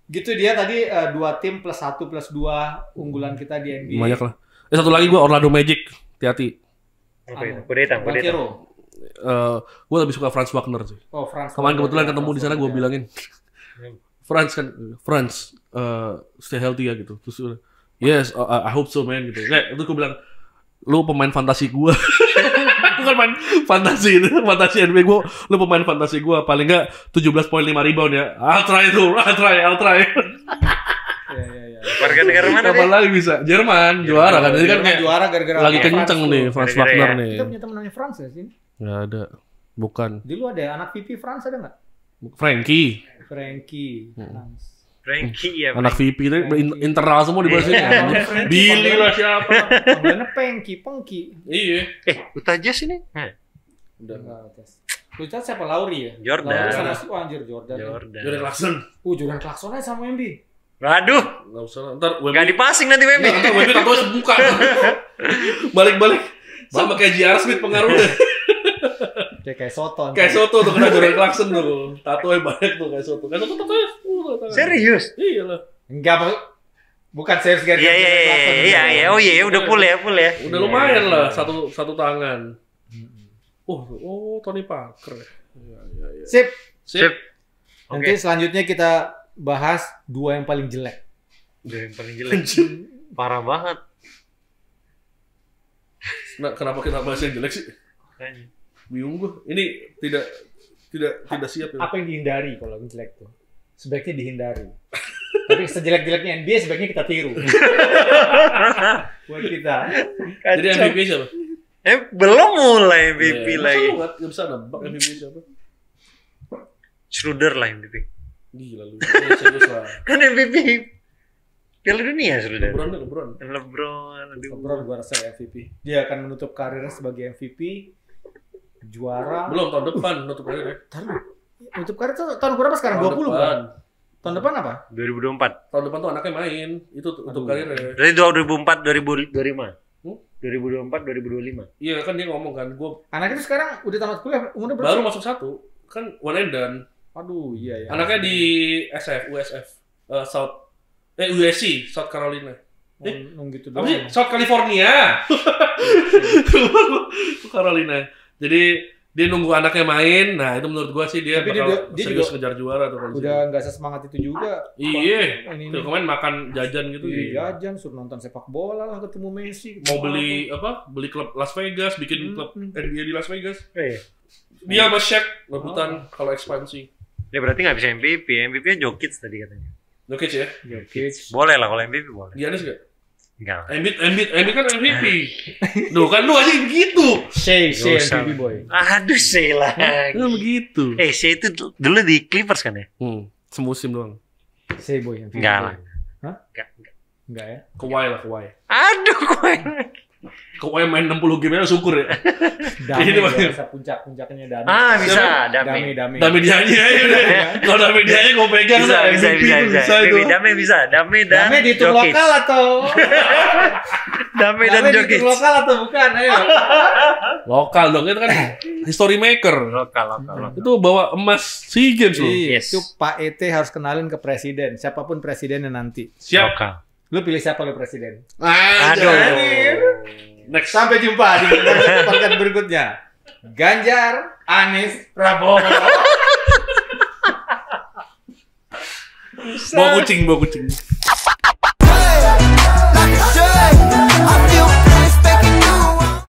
Gitu dia tadi 2 tim plus 1 plus 2 unggulan kita di NBA. Banyak lah. Satu lagi gua Orlando Magic, hati-hati. Kuda hitam. Gue lebih suka Franz Wagner sih. Oh, Franz. Kemarin kebetulan ketemu di sana gue bilangin. Franz, stay healthy ya gitu. Terus yes, I hope so man gitu. Kayak itu gue bilang, lu pemain fantasi gue. Bukan main fantasi itu, fantasi NBA gue. Lu pemain fantasi gue. Paling nggak 17.5 rebound ya. I'll try. Iya. Warga negara mana kapan lagi bisa? Jerman, juara kan. Jadi kan kayak juara gara-gara lagi kenceng nih Franz Wagner nih. Kita punya teman namanya Franz ya sini? Nggak ada. Bukan. Dulu ada anak VP Franz ada nggak? Frankie ya. Anak VP itu internal semua di bawah sini. Billy lah siapa? Panggilannya Pengki. Iya. Utah Jazz ini? Udah enggak tes. Utah siapa? Lauri ya? Jordan. Lauri sama si Jordan. Jordan Clarkson. Jordan Clarkson aja sama Wemby. Waduh. Enggak usah. Ntar Wemby. Gak dipasing nanti Wemby. Ntar Wemby tatonya sebuka. Balik-balik. Sama kayak J.R. Smith pengaruhnya. Kayak Soto. Kayak Soto tuh kena Jordan Clarkson tuh. Tatonya banyak tuh kayak Soto. Kayak Soto tatonya. Serius? Iya lah. Enggak, bukan serius gara-gara Jordan Clarkson. Iya. Oh iya, udah full ya. Udah lumayan lah satu tangan. Oh, Tony Parker. Iya. Sip. Nanti selanjutnya kita bahas 2 yang paling jelek. 2 yang paling jelek. Parah banget. Nah, kenapa kita bahas yang jelek sih? Bingung gue. Ini tidak siap ya. Apa yang dihindari kalau yang jelek tuh? Sebaiknya dihindari. Tapi sejelek-jeleknya NBA sebaiknya kita tiru. Buat kita. Jadi MVP siapa? Belum mulai MVP lagi. Masa lu gak bisa nebak MVP siapa? Schroeder lah MVP. Gila lu. Serius lah. Kan MVP Piala Dunia Schroeder. LeBron gua rasa MVP. Dia akan menutup karirnya sebagai MVP. Juara. Belum, tahun depan menutup karirnya. Menutup karir tahun berapa sekarang? 20 kan? Tahun depan apa? 2024. Tahun depan tuh anaknya main. Itu untuk karirnya. Dari 2004 2025. 2024 2025. Iya kan dia ngomong kan, anaknya itu sekarang udah tamat kuliah, umurnya berapa? Baru masuk 1. Kan one and done. Aduh, iya. Anaknya di USF. USC, South Carolina. Gitu apa sih? South California. Carolina. Jadi dia nunggu anaknya main. Nah, itu menurut gua sih dia bakal serius ngejar juara tuh. Udah nggak sesemangat itu juga. Iya. Tuh kemarin makan jajan gitu. Iya, jajan, suruh nonton sepak bola lah, ketemu Messi. Mau beli beli klub Las Vegas, bikin klub NBA di Las Vegas. Dia sama Shaq rebutan kalau ekspansi. Ya berarti nggak bisa MVP. MVP-nya Jokic tadi katanya. Jokic ya? Jokic. Boleh lah kalau MVP boleh. Giannis nggak? Enggak. Embiid kan MVP. Duh kan lu aja begitu. Shea MVP boy. Aduh Shea lagi. Lu begitu. Shea itu dulu di Clippers kan ya? Semusim doang. Shea boy MVP. Enggak lah. Hah? Enggak ya? Kawhi. Aduh Kawhi. Pokoknya main 60 game aja syukur ya. Dame biasa puncaknya Dame. Bisa Dame. Dame dianya ya udah. Kalau Dame dianya gue pegang bisa itu. Dame bisa. Dame dan Dame dihitung lokal atau Dame dan Jokic. Dihitung lokal atau bukan? Ayo. Lokal dong, itu kan history maker. Lokal. Itu bawa emas SEA Games loh. Yes. Itu Pak ET harus kenalin ke presiden, siapapun presidennya nanti. Siap. Lokal. Lu pilih siapa lu presiden? Aduh. Next, sampai jumpa di podcast berikutnya. Ganjar, Anies, Prabowo. Bawa kucing.